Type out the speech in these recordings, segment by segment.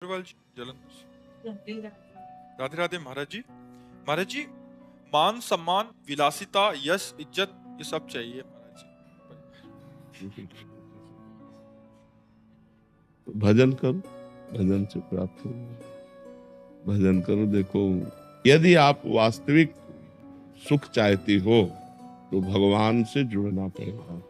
अग्रवाल जी जलंधर। राधे राधे महाराज जी। महाराज जी, मान सम्मान विलासिता यश इज्जत ये सब चाहिए महाराज जी। भजन करो, भजन से प्राप्त हो। भजन करो। देखो, यदि आप वास्तविक सुख चाहती हो तो भगवान से जुड़ना पड़ेगा।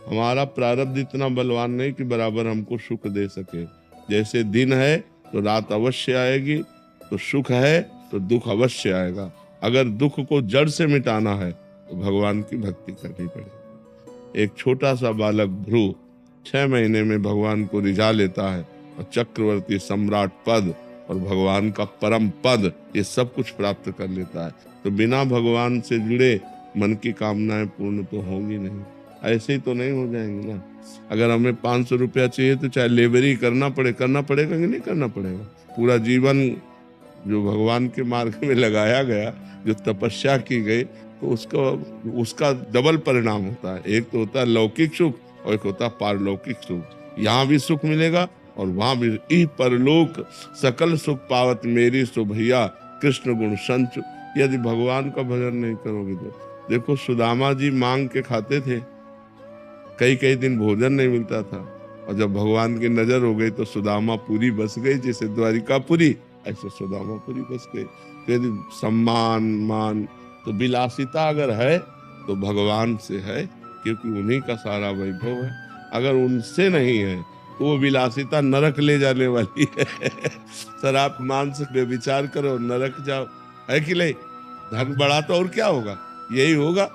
हमारा प्रारब्ध इतना बलवान नहीं कि बराबर हमको सुख दे सके। जैसे दिन है तो रात अवश्य आएगी, तो सुख है तो दुख अवश्य आएगा। अगर दुख को जड़ से मिटाना है तो भगवान की भक्ति करनी पड़ेगी। एक छोटा सा बालक भ्रू 6 महीने में भगवान को रिझा लेता है और चक्रवर्ती सम्राट पद और भगवान का परम पद ये सब कुछ प्राप्त कर लेता है। तो बिना भगवान से जुड़े मन की कामनाएं पूर्ण तो होंगी नहीं। ऐसे ही तो नहीं हो जाएंगे ना। अगर हमें 500 रुपया चाहिए तो चाहे लेबरी करना पड़ेगा कि नहीं करना पड़ेगा। पूरा जीवन जो भगवान के मार्ग में लगाया गया, जो तपस्या की गई, तो उसका डबल परिणाम होता है। एक तो होता है लौकिक सुख और एक होता है पारलौकिक सुख। यहाँ भी सुख मिलेगा और वहां भी। ई परलोक सकल सुख पावत मेरी सो भैया कृष्ण गुण संच। यदि भगवान का भजन नहीं करोगे तो देखो, सुदामा जी मांग के खाते थे, कई दिन भोजन नहीं मिलता था, और जब भगवान की नजर हो गई तो सुदामा पूरी बस गई। जैसे द्वारिकापुरी ऐसे सुदामापुरी बस गई। तो यदि सम्मान मान तो विलासिता अगर है तो भगवान से है, क्योंकि उन्हीं का सारा वैभव है। अगर उनसे नहीं है तो वो विलासिता नरक ले जाने वाली है। सर आप मांस पे विचार करो, नरक जाओ, है कि नहीं। धन बढ़ा तो और क्या होगा, यही होगा।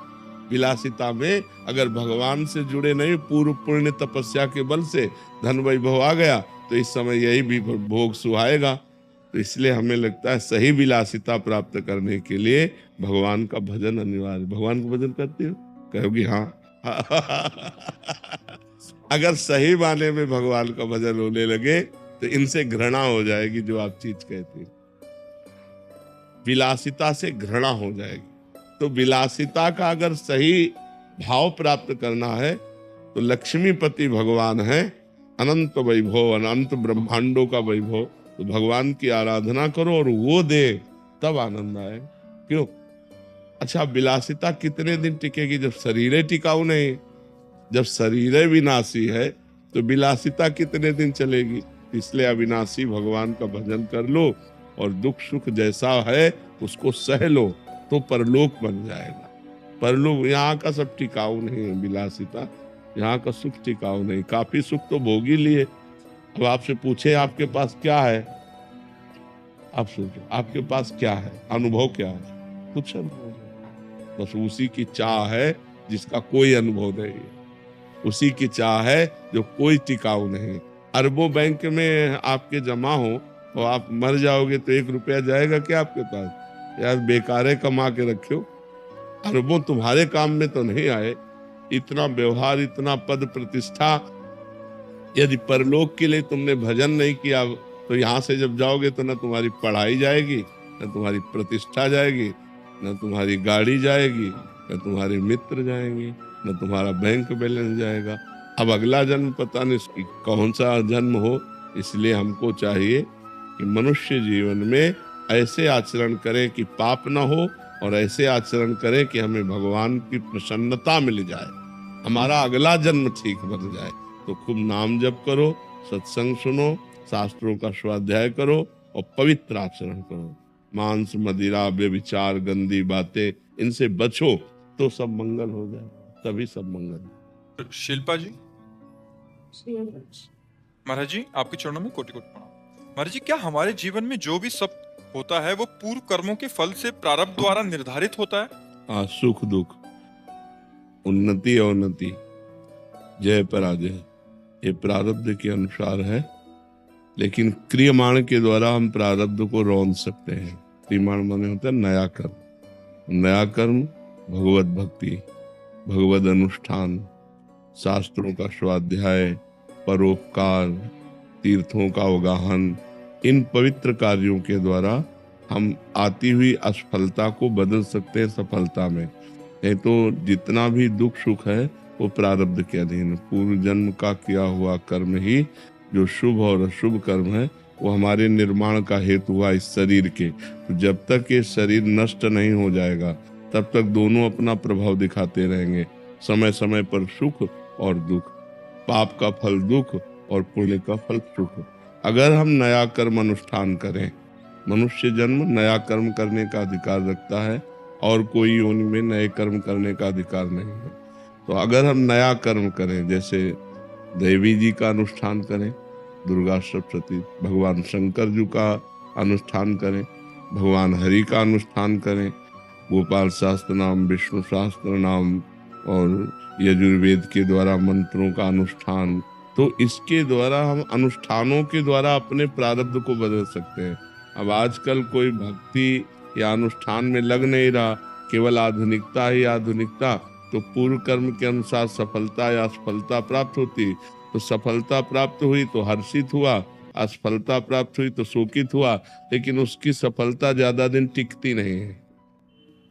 विलासिता में अगर भगवान से जुड़े नहीं, पूर्व पुण्य तपस्या के बल से धन वैभव आ गया तो इस समय यही भी भोग सुहाएगा। तो इसलिए हमें लगता है सही विलासिता प्राप्त करने के लिए भगवान का भजन अनिवार्य। भगवान का भजन करती हो, कहोगी हाँ। अगर सही माने में भगवान का भजन होने लगे तो इनसे घृणा हो जाएगी। जो आप चीज कहती हैं, विलासिता से घृणा हो जाएगी। तो विलासिता का अगर सही भाव प्राप्त करना है तो लक्ष्मीपति भगवान है, अनंत वैभव, अनंत ब्रह्मांडों का वैभव। तो भगवान की आराधना करो और वो दे, तब आनंद आए। क्यों? अच्छा, विलासिता कितने दिन टिकेगी जब शरीर टिकाऊ नहीं। जब शरीर विनाशी है तो विलासिता कितने दिन चलेगी। इसलिए अविनाशी भगवान का भजन कर लो और दुख सुख जैसा है उसको सह लो, तो परलोक बन जाएगा। परलोक यहाँ का सब टिकाऊ नहीं है। विलासिता यहाँ का सुख टिकाऊ नहीं। काफी सुख तो भोग ही लिए। अब आपसे पूछे आपके पास क्या है, आप सोचो आपके पास क्या है, अनुभव क्या है? कुछ अनुभव नहीं। बस उसी की चाह है जिसका कोई अनुभव नहीं है। उसी की चाह है जो कोई टिकाऊ नहीं। अरबों बैंक में आपके जमा हो और आप मर जाओगे तो 1 रुपया जाएगा क्या आपके पास? यार बेकार है, कमा के रखो। अरबों तुम्हारे काम में तो नहीं आए। इतना व्यवहार, इतना पद प्रतिष्ठा, यदि परलोक के लिए तुमने भजन नहीं किया तो यहाँ से जब जाओगे तो न तुम्हारी पढ़ाई जाएगी, न तुम्हारी प्रतिष्ठा जाएगी, न तुम्हारी गाड़ी जाएगी, न तुम्हारे मित्र जाएंगे, न तुम्हारा बैंक बैलेंस जाएगा। अब अगला जन्म पता नहीं कौन सा जन्म हो। इसलिए हमको चाहिए कि मनुष्य जीवन में ऐसे आचरण करें कि पाप न हो, और ऐसे आचरण करें कि हमें भगवान की प्रसन्नता मिल जाए, हमारा अगला जन्म ठीक बन जाए। तो खूब नाम जप करो, सत्संग सुनो, शास्त्रों का स्वाध्याय करो और पवित्र आचरण करो। मांस मदिरा व्यभिचार गंदी बातें इनसे बचो तो सब मंगल हो जाए, तभी सब मंगल। शिल्पा जी। महाराज जी, आपके चरणों में कोटि कोटि प्रणाम। महाराज जी, क्या हमारे जीवन में जो भी सब होता है वो पूर्व कर्मों के फल से प्रारब्ध द्वारा निर्धारित होता है? हाँ, सुख दुख, उन्नति अवनति, जय पराजय, ये प्रारब्ध के अनुसार है। लेकिन क्रियमाण के द्वारा हम प्रारब्ध को रौंद सकते हैं। क्रियमाण माने होता है नया कर्म। नया कर्म भगवत भक्ति, भगवत अनुष्ठान, शास्त्रों का स्वाध्याय, परोपकार, तीर्थों का अवगाहन, इन पवित्र कार्यों के द्वारा हम आती हुई असफलता को बदल सकते हैं सफलता में। नहीं तो जितना भी दुख सुख है वो प्रारब्ध के अधीन। पूर्व जन्म का किया हुआ कर्म ही जो शुभ और अशुभ कर्म है वो हमारे निर्माण का हेतु हुआ इस शरीर के। तो जब तक ये शरीर नष्ट नहीं हो जाएगा तब तक दोनों अपना प्रभाव दिखाते रहेंगे, समय समय पर सुख और दुख, पाप का फल दुख और पुण्य का फल सुख। अगर हम नया कर्म अनुष्ठान करें, मनुष्य जन्म नया कर्म करने का अधिकार रखता है और कोई योनि में नए कर्म करने का अधिकार नहीं है। तो अगर हम नया कर्म करें, जैसे देवी जी का अनुष्ठान करें, दुर्गा सप्तशती, भगवान शंकर जी का अनुष्ठान करें, भगवान हरि का अनुष्ठान करें, गोपाल शास्त्र नाम, विष्णु शास्त्र नाम और यजुर्वेद के द्वारा मंत्रों का अनुष्ठान, तो इसके द्वारा हम अनुष्ठानों के द्वारा अपने प्रारब्ध को बदल सकते हैं। अब आजकल कोई भक्ति या अनुष्ठान में लग नहीं रहा, केवल आधुनिकता ही आधुनिकता। तो पूर्व कर्म के अनुसार सफलता या असफलता प्राप्त होती, तो सफलता प्राप्त हुई तो हर्षित हुआ, असफलता प्राप्त हुई तो शोकित हुआ। लेकिन उसकी सफलता ज्यादा दिन टिकती नहीं है,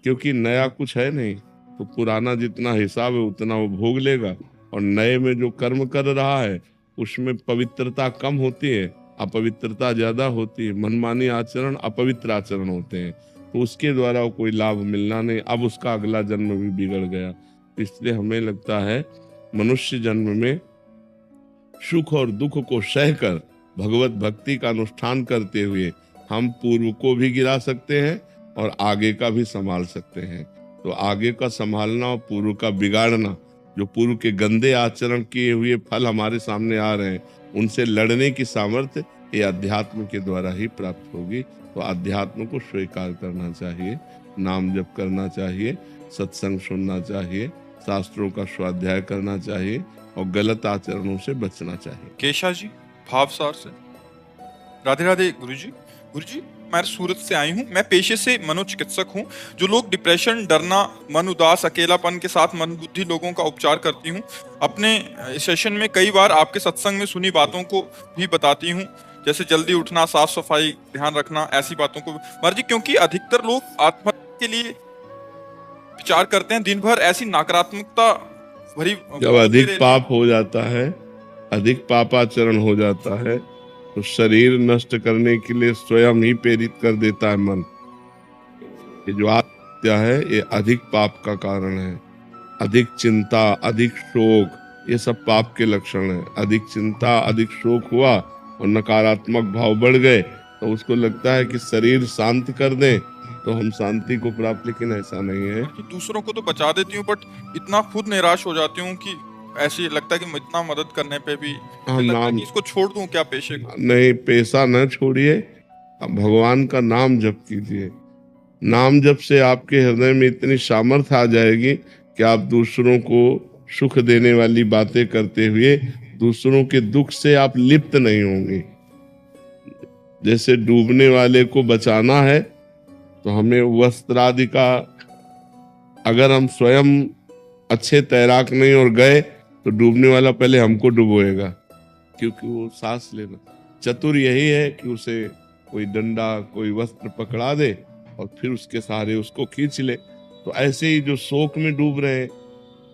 क्योंकि नया कुछ है नहीं। तो पुराना जितना हिसाब है उतना वो भोग लेगा, और नए में जो कर्म कर रहा है उसमें पवित्रता कम होती है, अपवित्रता ज्यादा होती है। मनमानी आचरण अपवित्र आचरण होते हैं, तो उसके द्वारा कोई लाभ मिलना नहीं। अब उसका अगला जन्म भी बिगड़ गया। इसलिए हमें लगता है मनुष्य जन्म में सुख और दुख को सहकर भगवत भक्ति का अनुष्ठान करते हुए हम पूर्व को भी गिरा सकते हैं और आगे का भी संभाल सकते हैं। तो आगे का संभालना और पूर्व का बिगाड़ना, जो पूर्व के गंदे आचरण किए हुए फल हमारे सामने आ रहे हैं, उनसे लड़ने की सामर्थ्य ये अध्यात्म के द्वारा ही प्राप्त होगी। तो अध्यात्म को स्वीकार करना चाहिए, नाम जप करना चाहिए, सत्संग सुनना चाहिए, शास्त्रों का स्वाध्याय करना चाहिए और गलत आचरणों से बचना चाहिए। केशा जी भावसार से। राधे राधे गुरुजी। गुरुजी, मैं सूरत से आई हूँ। मैं पेशे से मनोचिकित्सक हूँ। जो लोग डिप्रेशन, डरना, मन उदास, अकेलापन के साथ मन बुद्धि लोगों का उपचार करती हूँ। अपने सेशन में कई बार आपके सत्संग में सुनी बातों को भी बताती हूँ, जैसे जल्दी उठना, साफ सफाई ध्यान रखना, ऐसी बातों को मर्जी। क्योंकि अधिकतर लोग आत्महत्या के लिए विचार करते हैं, दिन भर ऐसी नकारात्मकता भरी। जब अधिक पाप हो जाता है, अधिक पापाचरण हो जाता है, तो शरीर नष्ट करने के लिए स्वयं ही प्रेरित कर देता है मन। ये जो आत्महत्या है ये अधिक पाप का कारण है। अधिक चिंता, अधिक शोक, ये सब पाप के लक्षण है। अधिक चिंता, अधिक शोक हुआ और नकारात्मक भाव बढ़ गए तो उसको लगता है कि शरीर शांत कर दें तो हम शांति को प्राप्त, लेकिन ऐसा नहीं है। दूसरों को तो बचा देती हूँ, बट इतना खुद निराश हो जाती हूँ कि ऐसी लगता है कि इतना मदद करने पे भी नाम इसको छोड़ दूं क्या पेशे को। नहीं, पेशा न छोड़िए, भगवान का नाम जप कीजिए। नाम जप से आपके हृदय में इतनी सामर्थ्य आ जाएगी कि आप दूसरों को सुख देने वाली बातें करते हुए दूसरों के दुख से आप लिप्त नहीं होंगे। जैसे डूबने वाले को बचाना है तो हमें वस्त्र आदि का, अगर हम स्वयं अच्छे तैराक नहीं और गए तो डूबने वाला पहले हमको डुबोएगा, क्योंकि वो सांस लेना। चतुर यही है कि उसे कोई डंडा, कोई वस्त्र पकड़ा दे और फिर उसके सहारे उसको खींच ले। तो ऐसे ही जो शोक में डूब रहे हैं,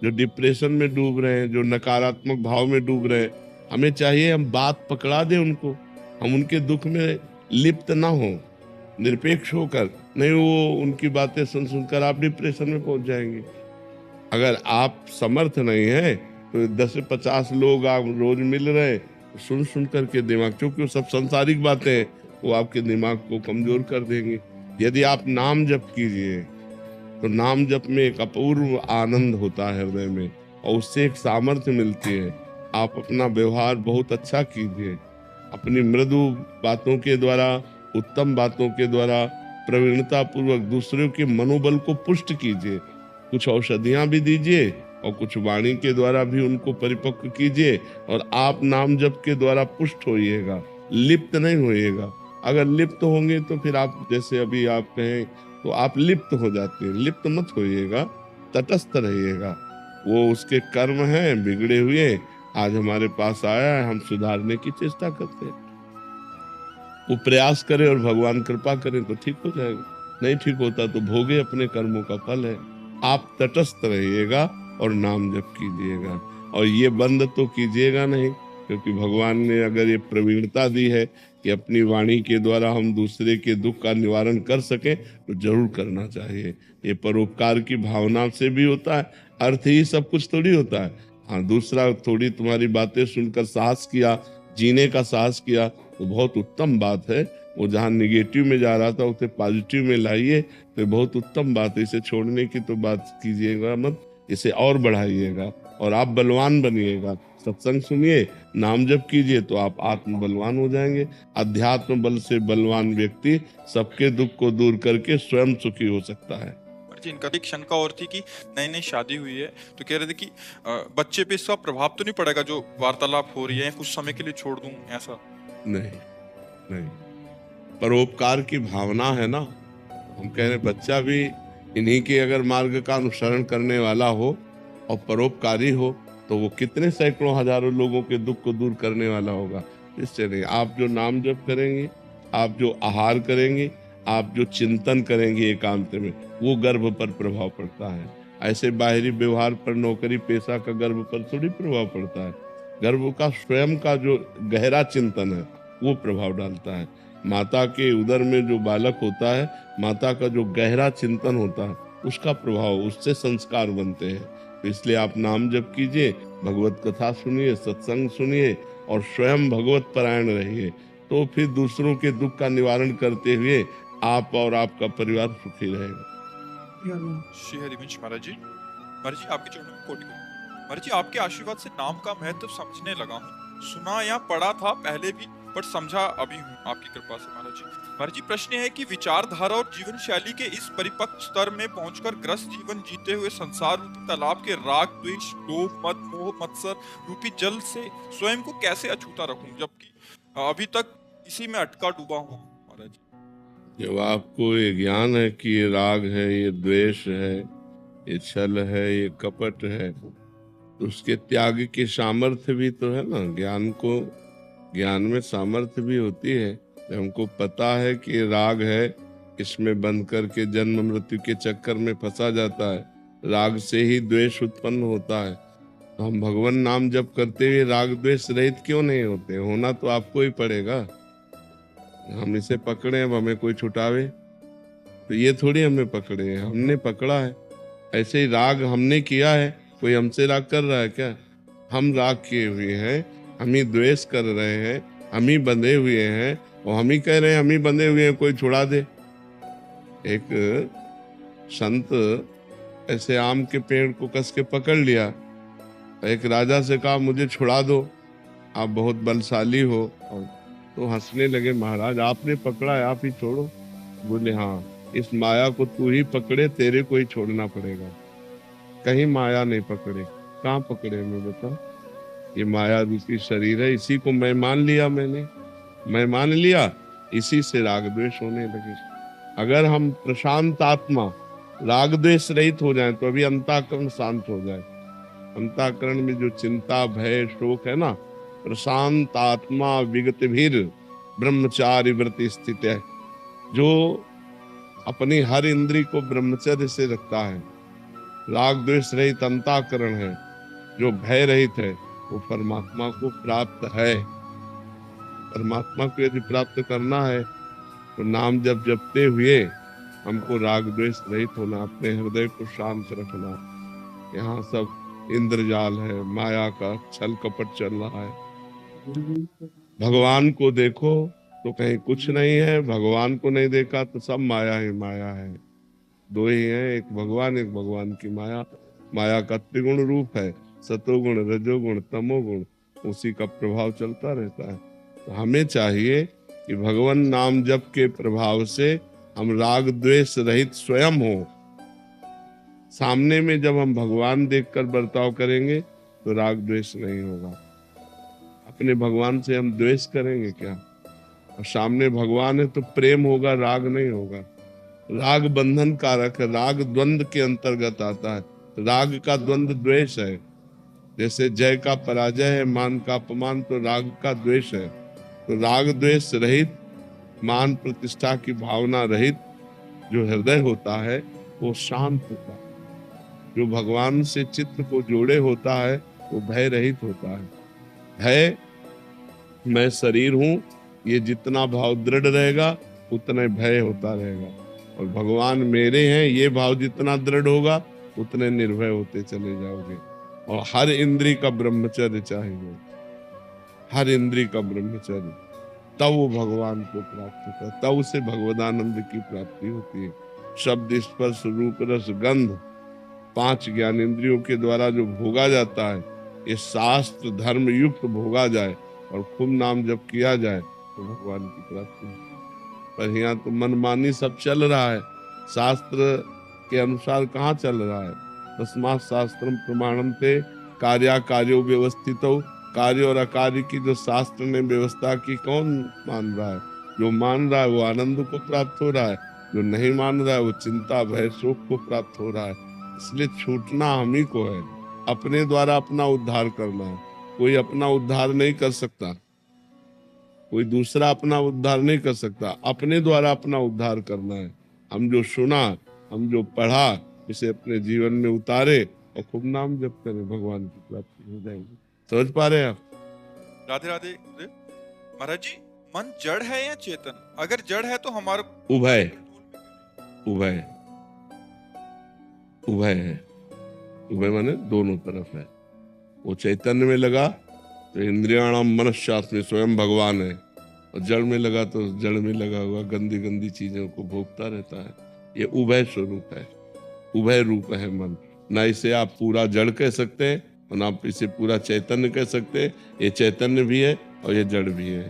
जो डिप्रेशन में डूब रहे हैं, जो नकारात्मक भाव में डूब रहे हैं, हमें चाहिए हम बात पकड़ा दें उनको, हम उनके दुख में लिप्त ना हो, निरपेक्ष होकर। नहीं, वो उनकी बातें सुन सुनकर आप डिप्रेशन में पहुंच जाएंगे। अगर आप समर्थ नहीं है तो 10 से 50 लोग आप रोज मिल रहे, सुन सुन करके दिमाग, क्योंकि वो सब सांसारिक बातें हैं, वो आपके दिमाग को कमजोर कर देंगे। यदि आप नाम जप कीजिए तो नाम जप में एक अपूर्व आनंद होता है हृदय में, और उससे एक सामर्थ्य मिलती है। आप अपना व्यवहार बहुत अच्छा कीजिए, अपनी मृदु बातों के द्वारा, उत्तम बातों के द्वारा प्रवीणता पूर्वक दूसरों के मनोबल को पुष्ट कीजिए। कुछ औषधियां भी दीजिए और कुछ वाणी के द्वारा भी उनको परिपक्व कीजिए, और आप नाम जप के द्वारा पुष्ट होइएगा, लिप्त नहीं होइएगा। अगर लिप्त होंगे तो फिर आप, जैसे अभी आप कहें, तो आप लिप्त हो जाते हैं। लिप्त मत होइएगा, तटस्थ रहिएगा। वो उसके कर्म हैं बिगड़े हुए, आज हमारे पास आया है, हम सुधारने की चेष्टा करते हैं। वो प्रयास करे और भगवान कृपा करें तो ठीक हो जाएगा, नहीं ठीक होता तो भोगे अपने कर्मों का फल है। आप तटस्थ रहिएगा और नाम जप कीजिएगा, और ये बंद तो कीजिएगा नहीं, क्योंकि भगवान ने अगर ये प्रवीणता दी है कि अपनी वाणी के द्वारा हम दूसरे के दुख का निवारण कर सकें तो जरूर करना चाहिए। ये परोपकार की भावना से भी होता है, अर्थ ही सब कुछ थोड़ी होता है। हाँ, दूसरा थोड़ी तुम्हारी बातें सुनकर साहस किया, जीने का साहस किया तो बहुत उत्तम बात है। वो जहाँ निगेटिव में जा रहा था उसे पॉजिटिव में लाइए तो बहुत उत्तम बात है। इसे छोड़ने की तो बात कीजिएगा मत, इसे और बढ़ाइएगा और आप बलवान बनिएगा। सत्संग सुनिए, नाम जप कीजिए तो आप आत्म बलवान हो जाएंगे। अध्यात्म बल से बलवान व्यक्ति सबके दुख को दूर करके स्वयं सुखी हो सकता है। जी, इनका एक शंका और थी कि नई नई शादी हुई है तो कह रहे थे कि बच्चे पे इसका प्रभाव तो नहीं पड़ेगा जो वार्तालाप हो रही है, कुछ समय के लिए छोड़ दूं ऐसा? नहीं नहीं, परोपकार की भावना है ना, हम कह रहे बच्चा भी इन्हीं के अगर मार्ग का अनुसरण करने वाला हो और परोपकारी हो तो वो कितने सैकड़ों हजारों लोगों के दुख को दूर करने वाला होगा। इससे नहीं, आप जो नाम जप करेंगे, आप जो आहार करेंगे, आप जो चिंतन करेंगे एकांत में, वो गर्भ पर प्रभाव पड़ता है। ऐसे बाहरी व्यवहार पर, नौकरी पेशा का गर्भ पर थोड़ी प्रभाव पड़ता है। गर्भ का स्वयं का जो गहरा चिंतन है वो प्रभाव डालता है। माता के उदर में जो बालक होता है, माता का जो गहरा चिंतन होता है उसका प्रभाव, उससे संस्कार बनते हैं। तो इसलिए आप नाम जप कीजिए, भगवत कथा सुनिए, सत्संग सुनिए और स्वयं भगवत परायण रहिए, तो फिर दूसरों के दुख का निवारण करते हुए आप और आपका परिवार सुखी रहेगा। श्री हरिवंश महाराज जी, आपके चरणों में कोटि कोटि। महाराज जी, आपके आशीर्वाद से नाम का महत्व समझने लगा हूँ। सुना या पढ़ा था पहले भी, पर समझा अभी हूँ आपकी कृपा से महाराज जी। महाराज जी, प्रश्न है कि विचारधारा और जीवन शैली के इस परिपक्व स्तर में पहुंचकर ग्रस्त जीवन जीते हुए संसार रूपी तालाब के राग द्वेष लोभ मद मोह मत्सर रूपी जल से स्वयं को कैसे अछूता रखूं, जबकि अभी तक इसी में अटका डूबा हूँ महाराज जी। जब आपको ये ज्ञान है कि ये राग है, ये द्वेष है, ये छल है, ये कपट है, तो उसके त्याग की सामर्थ्य भी तो है ना। ज्ञान में सामर्थ्य भी होती है। जब हमको पता है कि ये राग है, इसमें बंद करके जन्म मृत्यु के चक्कर में फंसा जाता है, राग से ही द्वेष उत्पन्न होता है, तो हम भगवान नाम जप करते हुए राग द्वेष रहित क्यों नहीं होते? होना तो आपको ही पड़ेगा। हम इसे पकड़े, अब हमें कोई छुटावे? तो ये थोड़ी हमें पकड़े हैं, हमने पकड़ा है। ऐसे ही राग हमने किया है, कोई हमसे राग कर रहा है क्या? हम राग किए हुए हैं, हम ही द्वेष कर रहे हैं, हम ही बंधे हुए हैं और हम ही कह रहे हैं हम ही बंधे हुए हैं, कोई छुड़ा दे। एक संत ऐसे आम के पेड़ को कस के पकड़ लिया, एक राजा से कहा मुझे छुड़ा दो, आप बहुत बलशाली हो। तो हंसने लगे, महाराज आपने पकड़ा है, आप ही छोड़ो। बोले हाँ, इस माया को तू ही पकड़े, तेरे को ही छोड़ना पड़ेगा। कहीं माया नहीं पकड़े, कहाँ पकड़े मैं बता? ये माया रूपी शरीर है, इसी को मैं मान लिया, मैं मान लिया, इसी से राग द्वेष होने लगे। अगर हम प्रशांत आत्मा राग द्वेष रहित हो जाए तो अभी अंतःकरण शांत हो जाए। अंतःकरण में जो चिंता भय शोक है ना, प्रशांत आत्मा विगत भीर ब्रह्मचारी व्रति स्थित है। जो अपनी हर इंद्री को ब्रह्मचर्य से रखता है, राग द्वेष रहित अंतःकरण है, जो भय रहित है, वो परमात्मा को प्राप्त है। परमात्मा को यदि प्राप्त करना है तो नाम जप जपते हुए हमको राग द्वेष रहित होना, अपने हृदय को शांत रखना। यहाँ सब इंद्रजाल है, माया का छल कपट चल रहा है। भगवान को देखो तो कहीं कुछ नहीं है, भगवान को नहीं देखा तो सब माया ही माया है। दो ही है, एक भगवान की माया। माया का त्रिगुण रूप है, सतोगुण रजोगुण तमोगुण, उसी का प्रभाव चलता रहता है। तो हमें चाहिए कि भगवान नाम जप के प्रभाव से हम राग द्वेष रहित स्वयं हो। सामने में जब हम भगवान देखकर बर्ताव करेंगे तो राग द्वेष नहीं होगा। अपने भगवान से हम द्वेष करेंगे क्या? और सामने भगवान है तो प्रेम होगा, राग नहीं होगा। राग बंधन कारक है, राग द्वंद्व के अंतर्गत आता है। राग का द्वंद्व द्वेष है। जैसे जय का पराजय है, मान का अपमान, तो राग का द्वेष है। तो राग द्वेष रहित, मान प्रतिष्ठा की भावना रहित जो हृदय होता है वो शांत होता है। जो भगवान से चित्त को जोड़े होता है वो भय रहित होता है। भय, मैं शरीर हूँ, ये जितना भाव दृढ़ रहेगा उतना भय होता रहेगा, और भगवान मेरे हैं ये भाव जितना दृढ़ होगा उतने निर्भय होते चले जाओगे। और हर इंद्री का ब्रह्मचर्य चाहिए, हर इंद्री का ब्रह्मचर्य, तब वो भगवान को प्राप्त होता है, तब उसे भगवदानंद की प्राप्ति होती है। शब्द स्पर्श रूप रस गंध 5 ज्ञानेंद्रियों के द्वारा जो भोगा जाता है, ये शास्त्र धर्म युक्त भोगा जाए और खूब नाम जप किया जाए तो भगवान की प्राप्ति है। पर यहाँ तो मनमानी सब चल रहा है, शास्त्र के अनुसार कहाँ चल रहा है। तस्मात् शास्त्रम प्रमाणम ते कार्याकार्यो व्यवस्थितो, कार्य और अकार्य की जो शास्त्र ने व्यवस्था की कौन मान रहा है। जो मान रहा है वो आनंद को प्राप्त हो रहा है, जो नहीं मान रहा है वो चिंता भय शोक को प्राप्त हो रहा है। इसलिए छूटना हम ही को है, अपने द्वारा अपना उद्धार करना है। कोई अपना उद्धार नहीं कर सकता, कोई दूसरा अपना उद्धार नहीं कर सकता, अपने द्वारा अपना उद्धार करना है। हम जो सुना, हम जो पढ़ा, इसे अपने जीवन में उतारे और खूब नाम जप करें, भगवान की प्राप्ति हो जाएगी। समझ पा रहे हैं आप? राधे राधे। महाराज जी, मन जड़ है या चेतन? अगर जड़ है तो हमारा उभय, उभय, उभय है। उभय माने दोनों तरफ है। वो चैतन्य में लगा तो इंद्रियाणाम मनश्चास में स्वयं भगवान है, और जड़ में लगा तो जड़ में लगा हुआ गंदी गंदी चीजों को भोगता रहता है। ये उभय स्वरूप है, उभय रूप है मन। ना इसे आप पूरा जड़ कह सकते हैं और ना आप इसे पूरा चैतन्य कह सकते हैं। ये चैतन्य भी है और ये जड़ भी है।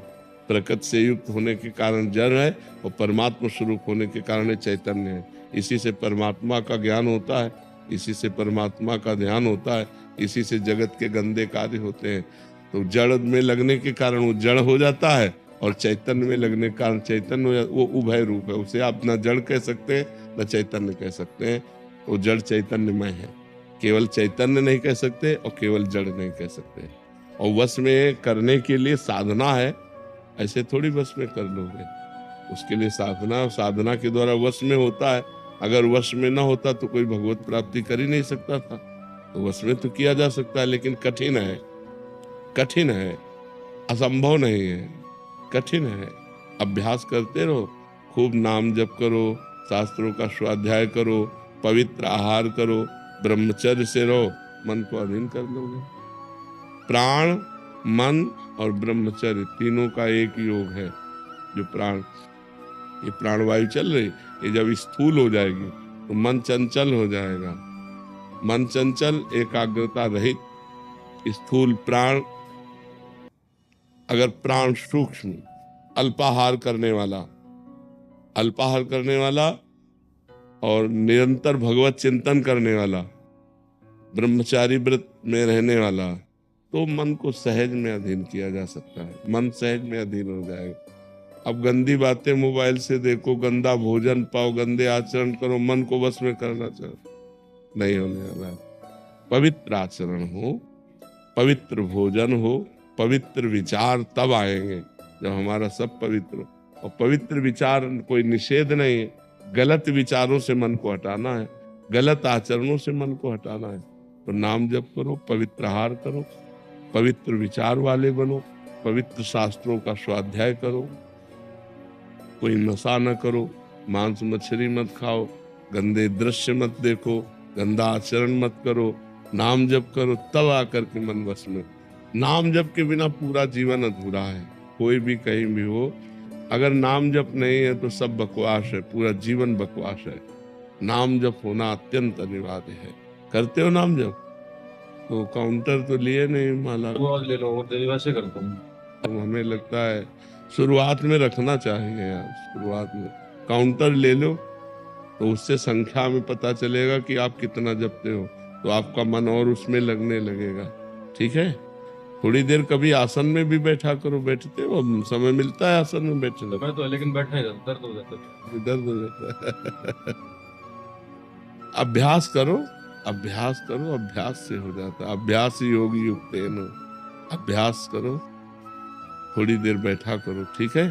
प्रकृति से युक्त होने के कारण जड़ है और परमात्मा स्वरूप होने के कारण ये चैतन्य है। इसी से परमात्मा का ज्ञान होता है, इसी से परमात्मा का ध्यान होता है, इसी से जगत के गंदे कार्य होते हैं। तो जड़ में लगने के कारण वो जड़ हो जाता है और चैतन्य में लगने के कारण चैतन्य हो जाता है। वो उभय रूप है, उसे आप न जड़ कह सकते हैं न चैतन्य कह सकते हैं। वो जड़ चैतन्यमय है, केवल चैतन्य नहीं कह सकते और केवल जड़ नहीं कह सकते। और वश में करने के लिए साधना है, ऐसे थोड़ी वश में कर लोगे। उसके लिए साधना, साधना के द्वारा वश में होता है। अगर वश में ना होता तो कोई भगवत प्राप्ति कर ही नहीं सकता था। तो वश में तो किया जा सकता है, लेकिन कठिन है, कठिन है, असंभव नहीं है, कठिन है। अभ्यास करते रहो, खूब नाम जप करो, शास्त्रों का स्वाध्याय करो, पवित्र आहार करो, ब्रह्मचर्य से रहो, मन को अधीन कर लोगे। प्राण, मन और ब्रह्मचर्य तीनों का एक योग है। जो प्राण, ये प्राणवायु चल रही, ये जब स्थूल हो जाएगी तो मन चंचल हो जाएगा। मन चंचल, एकाग्रता रहित, स्थूल प्राण। अगर प्राण सूक्ष्म, अल्पाहार करने वाला, अल्पाहार करने वाला और निरंतर भगवत चिंतन करने वाला, ब्रह्मचारी व्रत में रहने वाला, तो मन को सहज में अधीन किया जा सकता है। मन सहज में अधीन हो जाएगा। अब गंदी बातें मोबाइल से देखो, गंदा भोजन पाओ, गंदे आचरण करो, मन को बस में करना चाहो, नहीं होने वाला है। पवित्र आचरण हो, पवित्र भोजन हो, पवित्र विचार तब आएंगे जब हमारा सब पवित्र हो। और पवित्र विचार कोई निषेध नहीं है, गलत विचारों से मन को हटाना है, गलत आचरणों से मन को हटाना है। तो नाम जप करो, पवित्र आहार करो, पवित्र विचार वाले बनो, पवित्र शास्त्रों का स्वाध्याय करो, कोई नशा न करो, मांस मछली मत खाओ, गंदे दृश्य मत देखो, गंदा आचरण मत करो, नाम जप करो, तब आकर के मन वश में। नाम जप के बिना पूरा जीवन अधूरा है। कोई भी कहीं भी हो, अगर नाम जप नहीं है तो सब बकवास है, पूरा जीवन बकवास है। नाम जप होना अत्यंत अनिवार्य है। करते हो नाम जप? तो काउंटर तो लिए नहीं माला, ले लो, वैसे करता हूँ। तो हमें लगता है शुरुआत में रखना चाहिए यार। शुरुआत में काउंटर ले लो, तो उससे संख्या में पता चलेगा कि आप कितना जपते हो, तो आपका मन और उसमें लगने लगेगा। ठीक है, थोड़ी देर कभी आसन में भी बैठा करो। बैठते हो, समय मिलता है आसन में बैठने मैं तो, लेकिन बैठा ही दर्द हो जाता है, दर्द हो जाता है। अभ्यास करो, अभ्यास करो, अभ्यास से हो जाता है। अभ्यास योगी युक्तेन, अभ्यास करो, थोड़ी देर बैठा करो। ठीक है।